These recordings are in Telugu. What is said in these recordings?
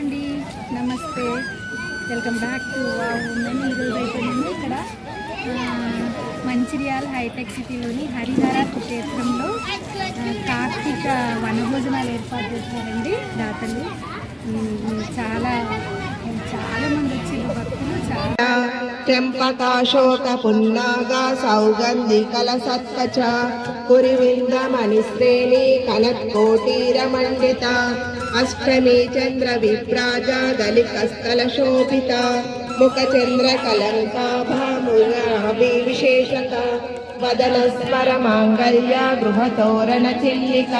అండి, నమస్తే, వెల్కమ్ బ్యాక్ టు ఉమెన్. ఈరోజు అయిపోయింది ఇక్కడ మంచిర్యాల హైటెక్ సిటీలోని హరిహర క్షేత్రంలో కార్తీక వనభోజనాలు ఏర్పాటు చేశారండి దాతలు. చాలా చాలా మంది వచ్చారు భక్తులు. చాలా చెంపకాశోక పున్నాగా సౌగంధికల సత్కచ కురివింద మణిశ్రేణి కనత్కోటీర మండిత అష్టమి చంద్ర విప్రాజ దళికస్థల శోభిత ముఖ చంద్ర కలంకాభాముయాభి విశేషత వదన స్మర మాంగళ్య గృహతోరణ చిల్లిక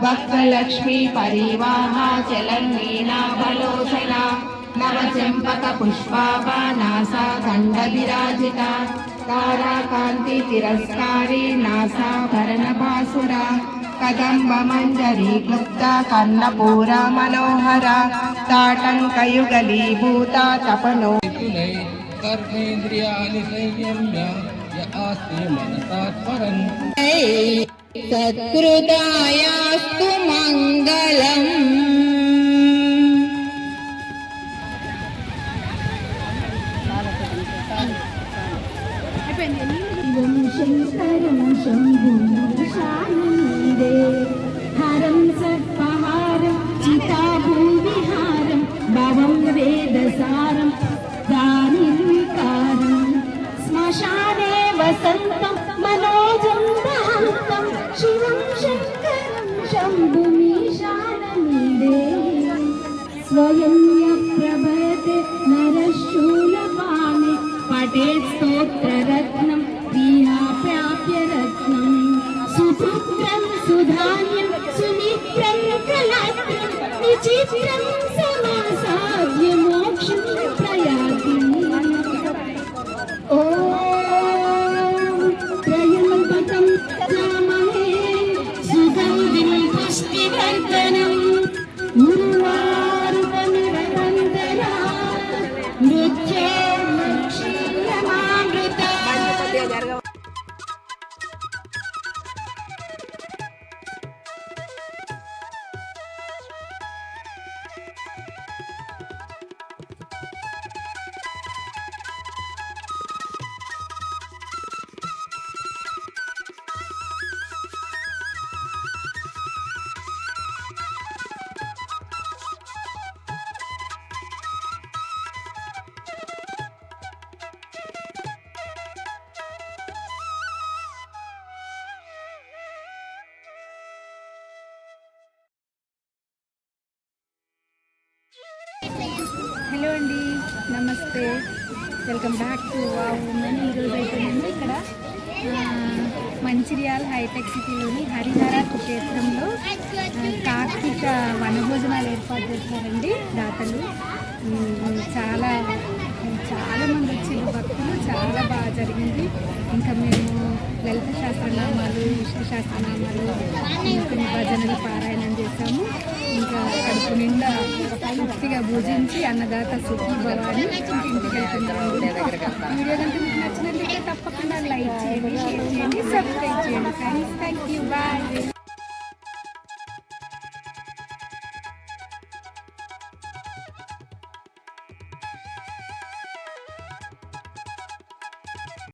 వక్రలక్ష్మీ పరివాహ చలన్మీనాభలోచన నవచంపక పుష్పాభానాసా దండ విరాజిత తారాకాంతి తిరస్కారి నాసాభరణ భాసుర కదంబ మంజరీ గుప్త కర్ణపూర మనోహర తాటంకయుగలీభూత తపనో కర్మేంద్రియాణి సంయమ్య య ఆస్తే మనసా స్మరన్ సత్కృతాయాస్తు మంగళం. శంకరం శంభుశానీదే హరం సర్పహారం చితాభూవిహారం భవం వేదసారం దానిర్వికారం శ్మశానే వసంతం మనోజం దహంతం శివం శంకరం శంభుమీశానీదే స్వయం ప్రభతే నరశూలపాణి పఠేత్ స్తోత్రరత్నం ప్రాప్యరత్నం సుపుత్రం సుధాన్యం సుమిత్రం కళాత్రం విచిత్రం సమాసాద్య మోక్షం ప్రయాతి. ఓం త్రయంబకం యజామహే సుగంధిం పుష్టివర్ధనం ఉర్వారుకమిరవందనాత్ మృత్యోర్ముక్షీయమామృత. హలో అండి, నమస్తే, వెల్కమ్ బ్యాక్ టు ఉమెన్. ఈరోజు అయిపోయింది ఇక్కడ మంచిర్యాల హైటెక్ సిటీలోని హరిహర క్షేత్రంలో కార్తీక వనభోజనాలు ఏర్పాటు చేశారండి దాతలు. చాలా చాలా మంది వచ్చారు భక్తులు. చాలా బాగా జరిగింది. ఇంకా మేము లలిత శాస్త్రనామాలు, విష్ణు శాస్త్రనామాలు, కొన్ని భజనలు పారాయణం చేశాము. ఇంకా కడుపు నిండా పూర్తిగా భుజించి అన్నదాత సుఖీ భవాని ఇంటికి వెళ్తున్నాము. వీడియో కనుక మీకు నచ్చినట్లయితే తప్పకుండా లైక్ చేయండి, షేర్ చేయండి, సబ్స్క్రైబ్ చేయండి ఫ్రెండ్స్. Thank you, bye.